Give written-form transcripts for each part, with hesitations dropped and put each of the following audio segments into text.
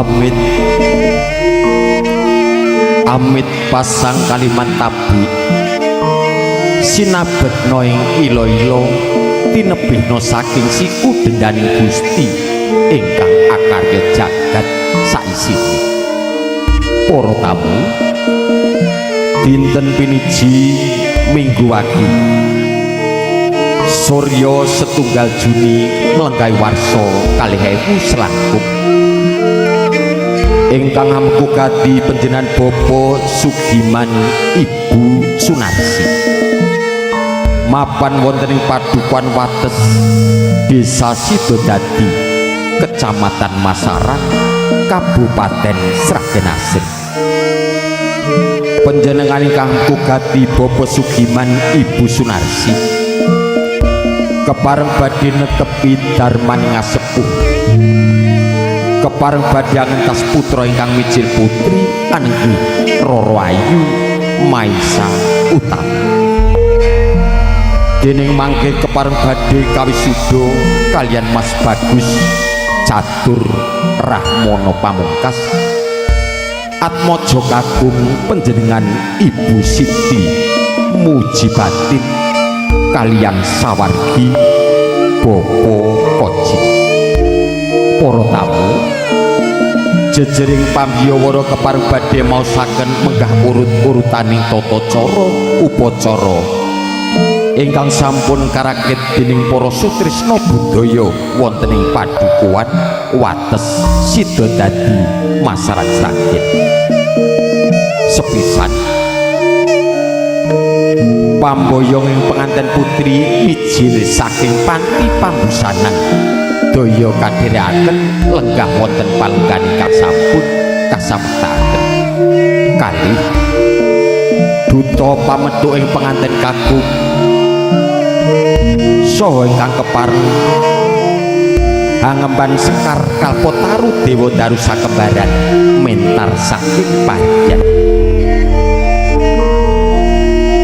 Amit amit pasang kalimat tabi sinabetno ing ilo-ilo tinebihno saking siku dendaning Gusti ingkang akarya jagat saisine. Para tamu, dinten piniji Minggu Wage Surya setunggal Juni nglenggahi warsa 2000 selangkung ingkang hamukadi panjenengan Bapak Sugiman Ibu Sunarsi mapan wonten ing Padukuhan Wates Desa Sidodadi Kecamatan Masaran Kabupaten Sragen Asih. Panjenengan ingkang hamukadi Bapak Sugiman Ibu Sunarsi kepareng badhe netepi darman ngasepuh kepareng badhe ngentas putra ingkang mijil putri anenggi Roro Ayu Maisa Utami dening mangke kepareng badhe kawisuda kalian Mas Bagus Catur Rahmono Pamungkas atmaja kagung panjenengan Ibu Siti Mujibatin kalian sawargi Bopo Koji. Para tamu, jejering pambiyawara kepareng badhe maosaken menggah urut-urutaning tata cara upacara ingkang sampun karakit dening para sutresna budaya wonten ing Padukuhan Wates Sidodadi Masaran Sragen. Sepisan pamboyong ing penganten putri mijil saking panti pambusanan daya kadherekaken lenggah wonten palenggan ingkang sampun kasamektaken kalih duta pametuk ing penganten kagung saha ingkang kepareng hangemban Sekar Kalpataru Dewa Daru Sakembaran mentar saking Pahyan.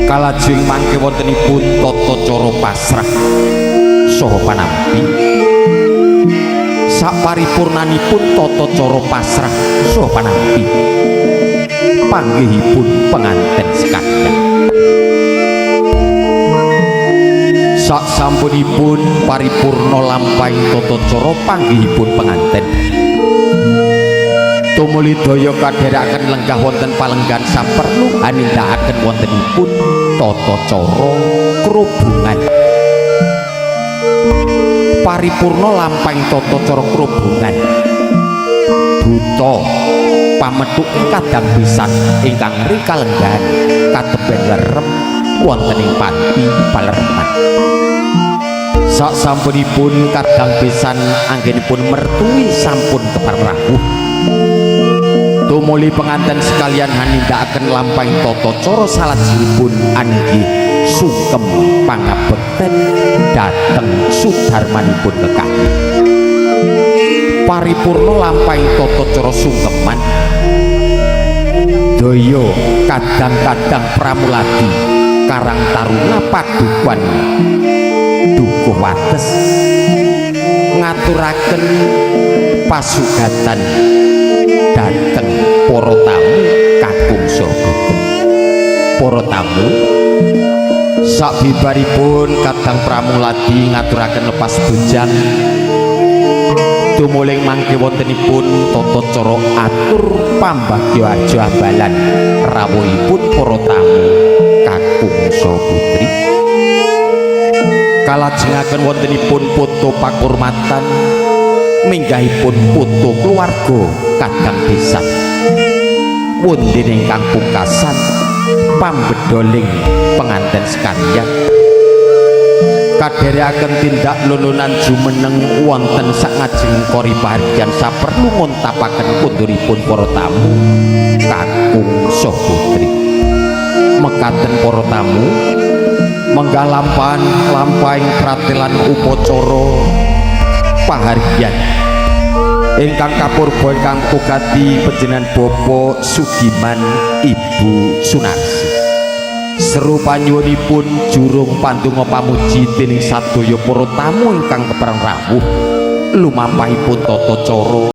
Kalajeng mangke wontenipun tata cara pasrah saha panampi saparipurnanipun tata cara pasrah saha panampi panggihipun penganten sekalian. Sak sampunipun paripurna lampahing tata cara panggihipun penganten tumuli daya kadherekaken lenggah wonten palenggan saperlu anindakaken wontenipun tata cara krubungan. Paripurna lampahing tata cara krubungan buta pametuk kadang pisan ingkang rikalenggahan kateben lerem wonten ing panti palereman. Sak sampunipun kadang pisan anggenipun mertui sampun kepareng rawuh tumuli penganten sekalian hanindakaken lampahing tata cara salajengipun anggih sungkem pangabekten dhateng sudarmanipun kekalih. Paripurna lampahing tata cara sungkeman daya kadang-kadang pramuladi Karang Taruna Padukuhan Dukuh Wates ngaturaken pasugatan dhateng para tamu kakung saha. Para tamu sabibaripun kadang pramuladi ngaturaken lepas bujang tumuling mangke wontenipun tata cara atur pambagya aja ambalan rawuhipun para tamu kakung saha putri. Kalajengaken wontenipun poto pakurmatan minggahipun poto keluarga kadang pisan wonten ingkang pungkasan pambedoling penganten sekalian kadherekaken tindak lulunan jumeneng wonten sakngajeng kori pahargyan saperlu ngontapaken pundhuripun para tamu kakung saha putri. Mekaten para tamu menggah lampahing pratelan upacara pahargyan ingkang kapurba ingkang kugati panjenengan Bapak Sugiman Ibu Sunarsi. Seru panyuwunipun jurung pandonga pamuji dening sadaya para tamu ingkang kepareng rawuh lumampahipun tata cara